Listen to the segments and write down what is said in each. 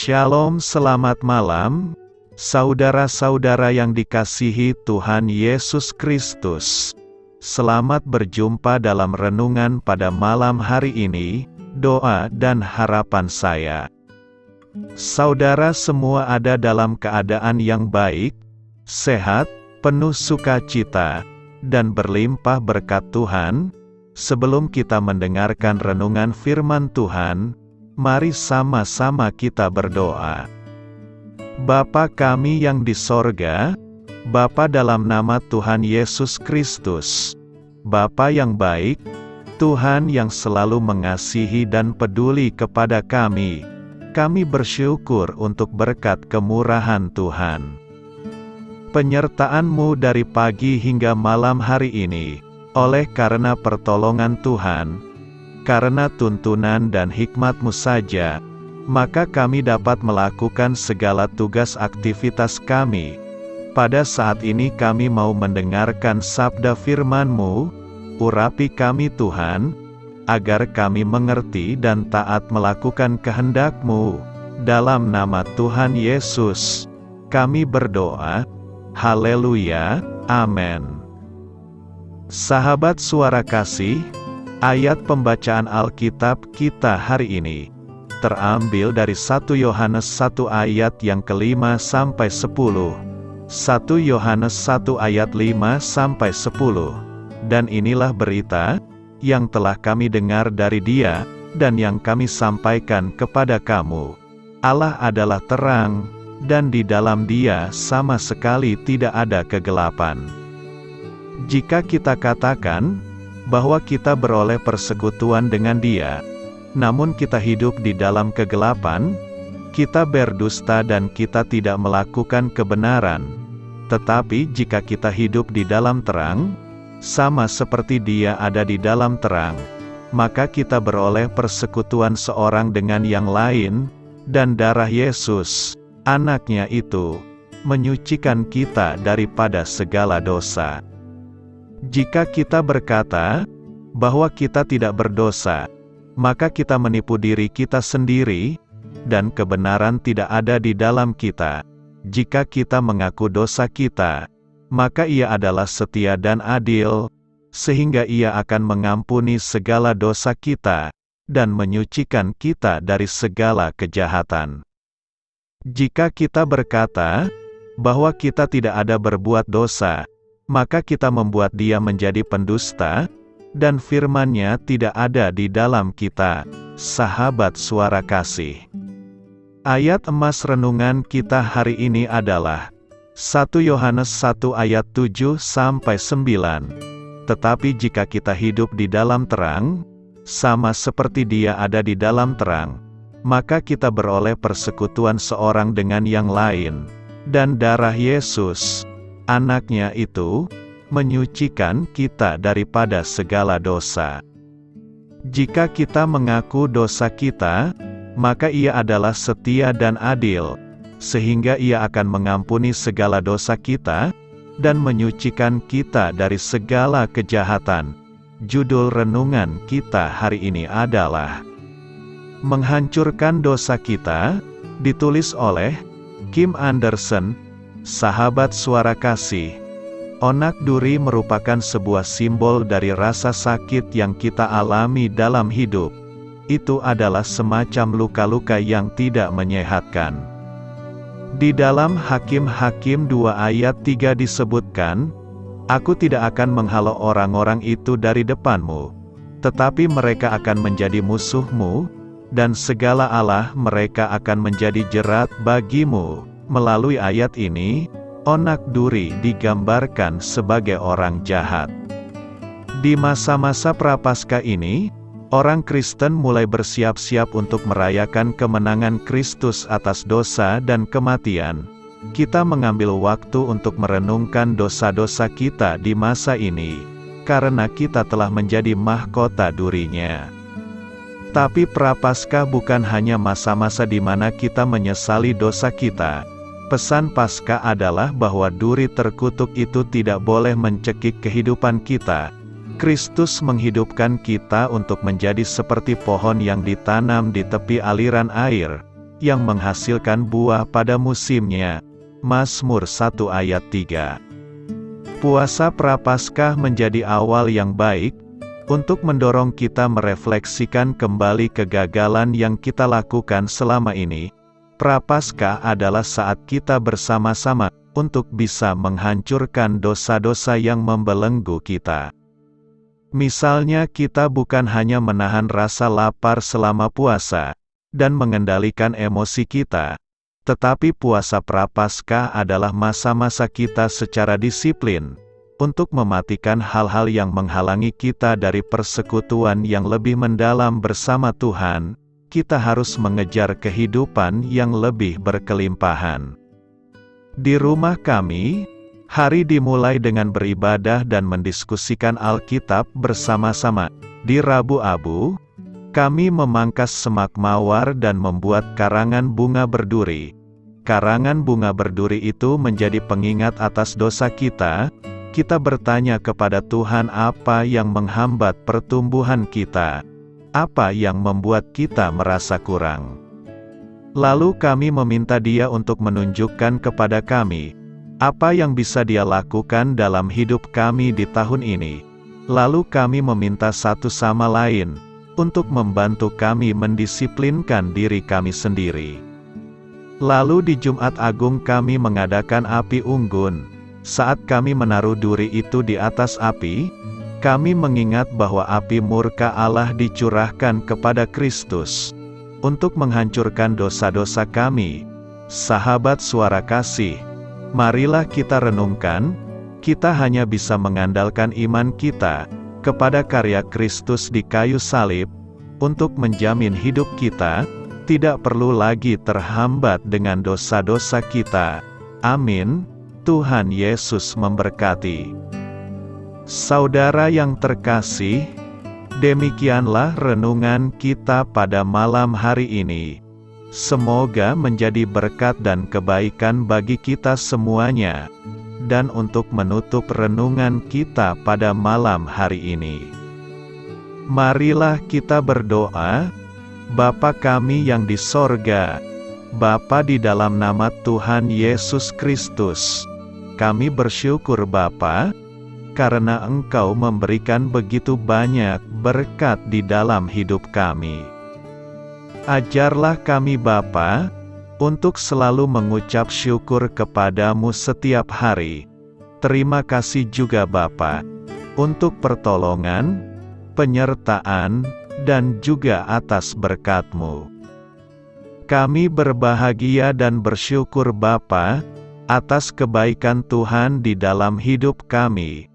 Shalom, selamat malam, saudara-saudara yang dikasihi Tuhan Yesus Kristus. Selamat berjumpa dalam renungan pada malam hari ini, doa dan harapan saya. Saudara semua ada dalam keadaan yang baik, sehat, penuh sukacita, dan berlimpah berkat Tuhan. Sebelum kita mendengarkan renungan firman Tuhan, mari sama-sama kita berdoa. Bapa kami yang di sorga, Bapa dalam nama Tuhan Yesus Kristus, Bapa yang baik, Tuhan yang selalu mengasihi dan peduli kepada kami bersyukur untuk berkat kemurahan Tuhan. Penyertaan-Mu dari pagi hingga malam hari ini, oleh karena pertolongan Tuhan, karena tuntunan dan hikmat-Mu saja, maka kami dapat melakukan segala tugas aktivitas kami. Pada saat ini kami mau mendengarkan sabda firman-Mu, urapi kami Tuhan, agar kami mengerti dan taat melakukan kehendak-Mu. Dalam nama Tuhan Yesus, kami berdoa. Haleluya, amin. Sahabat suara kasih, ayat pembacaan Alkitab kita hari ini terambil dari 1 Yohanes 1 ayat yang ke-5 sampai 10. 1 Yohanes 1 ayat 5 sampai 10. Dan inilah berita yang telah kami dengar dari Dia dan yang kami sampaikan kepada kamu. Allah adalah terang, dan di dalam Dia sama sekali tidak ada kegelapan. Jika kita katakan bahwa kita beroleh persekutuan dengan Dia, namun kita hidup di dalam kegelapan, kita berdusta dan kita tidak melakukan kebenaran. Tetapi jika kita hidup di dalam terang, sama seperti Dia ada di dalam terang, maka kita beroleh persekutuan seorang dengan yang lain, dan darah Yesus, Anak-Nya itu, menyucikan kita daripada segala dosa. Jika kita berkata bahwa kita tidak berdosa, maka kita menipu diri kita sendiri, dan kebenaran tidak ada di dalam kita. Jika kita mengaku dosa kita, maka Ia adalah setia dan adil, sehingga Ia akan mengampuni segala dosa kita, dan menyucikan kita dari segala kejahatan. Jika kita berkata bahwa kita tidak ada berbuat dosa, maka kita membuat Dia menjadi pendusta, dan firman-Nya tidak ada di dalam kita. Sahabat suara kasih, ayat emas renungan kita hari ini adalah 1 Yohanes 1 ayat 7 sampai 9. Tetapi jika kita hidup di dalam terang, sama seperti Dia ada di dalam terang, maka kita beroleh persekutuan seorang dengan yang lain, dan darah Yesus, Anak-Nya itu, menyucikan kita daripada segala dosa. Jika kita mengaku dosa kita, maka Ia adalah setia dan adil, sehingga Ia akan mengampuni segala dosa kita, dan menyucikan kita dari segala kejahatan. Judul renungan kita hari ini adalah Menghancurkan Dosa Kita, ditulis oleh Kim Anderson. Sahabat suara kasih, onak duri merupakan sebuah simbol dari rasa sakit yang kita alami dalam hidup. Itu adalah semacam luka-luka yang tidak menyehatkan. Di dalam Hakim-Hakim 2 ayat 3 disebutkan, Aku tidak akan menghalau orang-orang itu dari depanmu, tetapi mereka akan menjadi musuhmu, dan segala Allah mereka akan menjadi jerat bagimu. Melalui ayat ini, onak duri digambarkan sebagai orang jahat. Di masa-masa Prapaskah ini, orang Kristen mulai bersiap-siap untuk merayakan kemenangan Kristus atas dosa dan kematian. Kita mengambil waktu untuk merenungkan dosa-dosa kita di masa ini, karena kita telah menjadi mahkota duri-Nya. Tapi Prapaskah bukan hanya masa-masa di mana kita menyesali dosa kita. Pesan Paskah adalah bahwa duri terkutuk itu tidak boleh mencekik kehidupan kita. Kristus menghidupkan kita untuk menjadi seperti pohon yang ditanam di tepi aliran air, yang menghasilkan buah pada musimnya. Mazmur 1 ayat 3. Puasa Prapaskah menjadi awal yang baik untuk mendorong kita merefleksikan kembali kegagalan yang kita lakukan selama ini. Prapaskah adalah saat kita bersama-sama untuk bisa menghancurkan dosa-dosa yang membelenggu kita. Misalnya kita bukan hanya menahan rasa lapar selama puasa dan mengendalikan emosi kita, tetapi puasa Prapaskah adalah masa-masa kita secara disiplin untuk mematikan hal-hal yang menghalangi kita dari persekutuan yang lebih mendalam bersama Tuhan. Kita harus mengejar kehidupan yang lebih berkelimpahan. Di rumah kami, hari dimulai dengan beribadah dan mendiskusikan Alkitab bersama-sama. Di Rabu Abu, kami memangkas semak mawar dan membuat karangan bunga berduri. Karangan bunga berduri itu menjadi pengingat atas dosa kita. Kita bertanya kepada Tuhan apa yang menghambat pertumbuhan kita, apa yang membuat kita merasa kurang. Lalu kami meminta Dia untuk menunjukkan kepada kami, apa yang bisa Dia lakukan dalam hidup kami di tahun ini. Lalu kami meminta satu sama lain, untuk membantu kami mendisiplinkan diri kami sendiri. Lalu di Jumat Agung kami mengadakan api unggun. Saat kami menaruh duri itu di atas api, kami mengingat bahwa api murka Allah dicurahkan kepada Kristus untuk menghancurkan dosa-dosa kami. Sahabat Suara Kasih, marilah kita renungkan, kita hanya bisa mengandalkan iman kita kepada karya Kristus di kayu salib untuk menjamin hidup kita tidak perlu lagi terhambat dengan dosa-dosa kita. Amin. Tuhan Yesus memberkati. Saudara yang terkasih, demikianlah renungan kita pada malam hari ini. Semoga menjadi berkat dan kebaikan bagi kita semuanya. Dan untuk menutup renungan kita pada malam hari ini, marilah kita berdoa. Bapa kami yang di sorga, Bapa, di dalam nama Tuhan Yesus Kristus, kami bersyukur Bapa, karena Engkau memberikan begitu banyak berkat di dalam hidup kami. Ajarlah kami Bapa, untuk selalu mengucap syukur kepadamu setiap hari. Terima kasih juga Bapa, untuk pertolongan, penyertaan, dan juga atas berkat-Mu. Kami berbahagia dan bersyukur Bapa, atas kebaikan Tuhan di dalam hidup kami.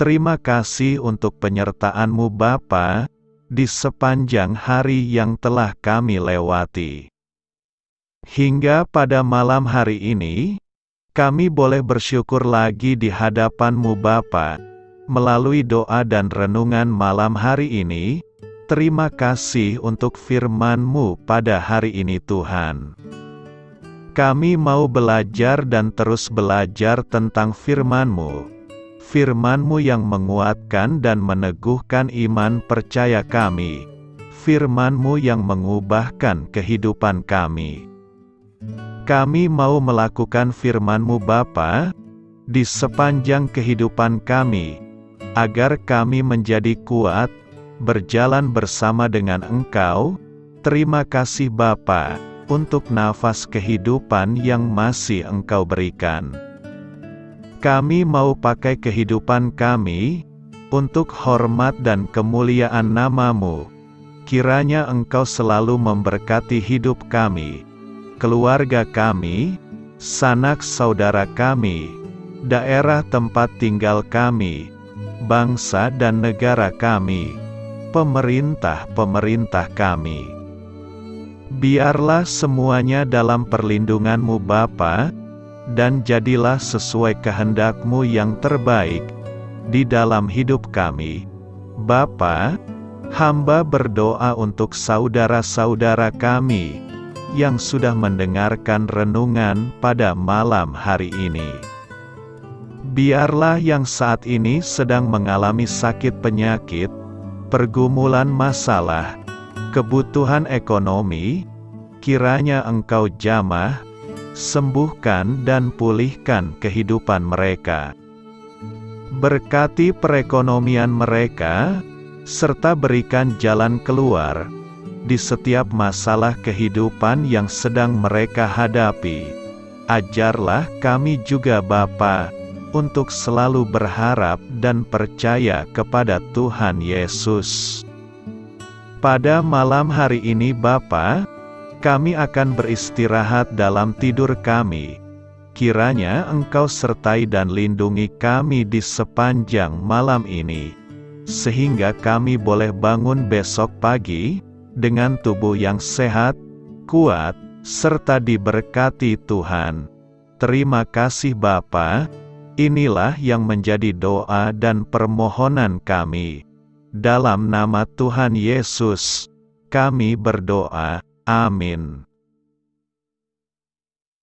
Terima kasih untuk penyertaan-Mu Bapa, di sepanjang hari yang telah kami lewati. Hingga pada malam hari ini, kami boleh bersyukur lagi di hadapan-Mu Bapa, melalui doa dan renungan malam hari ini. Terima kasih untuk firman-Mu pada hari ini Tuhan. Kami mau belajar dan terus belajar tentang firman-Mu. Firman-Mu yang menguatkan dan meneguhkan iman percaya kami. Firman-Mu yang mengubahkan kehidupan kami. Kami mau melakukan firman-Mu Bapa, di sepanjang kehidupan kami, agar kami menjadi kuat, berjalan bersama dengan Engkau. Terima kasih Bapa, untuk nafas kehidupan yang masih Engkau berikan. Kami mau pakai kehidupan kami, untuk hormat dan kemuliaan nama-Mu. Kiranya Engkau selalu memberkati hidup kami, keluarga kami, sanak saudara kami, daerah tempat tinggal kami, bangsa dan negara kami, pemerintah-pemerintah kami. Biarlah semuanya dalam perlindungan-Mu Bapa, dan jadilah sesuai kehendak-Mu yang terbaik di dalam hidup kami. Bapa, hamba berdoa untuk saudara-saudara kami yang sudah mendengarkan renungan pada malam hari ini. Biarlah yang saat ini sedang mengalami sakit penyakit, pergumulan masalah, kebutuhan ekonomi, kiranya Engkau jamah, sembuhkan dan pulihkan kehidupan mereka. Berkati perekonomian mereka, serta berikan jalan keluar di setiap masalah kehidupan yang sedang mereka hadapi. Ajarlah kami juga Bapa, untuk selalu berharap dan percaya kepada Tuhan Yesus. Pada malam hari ini Bapa, kami akan beristirahat dalam tidur kami. Kiranya Engkau sertai dan lindungi kami di sepanjang malam ini, sehingga kami boleh bangun besok pagi dengan tubuh yang sehat, kuat, serta diberkati Tuhan. Terima kasih Bapa. Inilah yang menjadi doa dan permohonan kami. Dalam nama Tuhan Yesus, kami berdoa. Amin.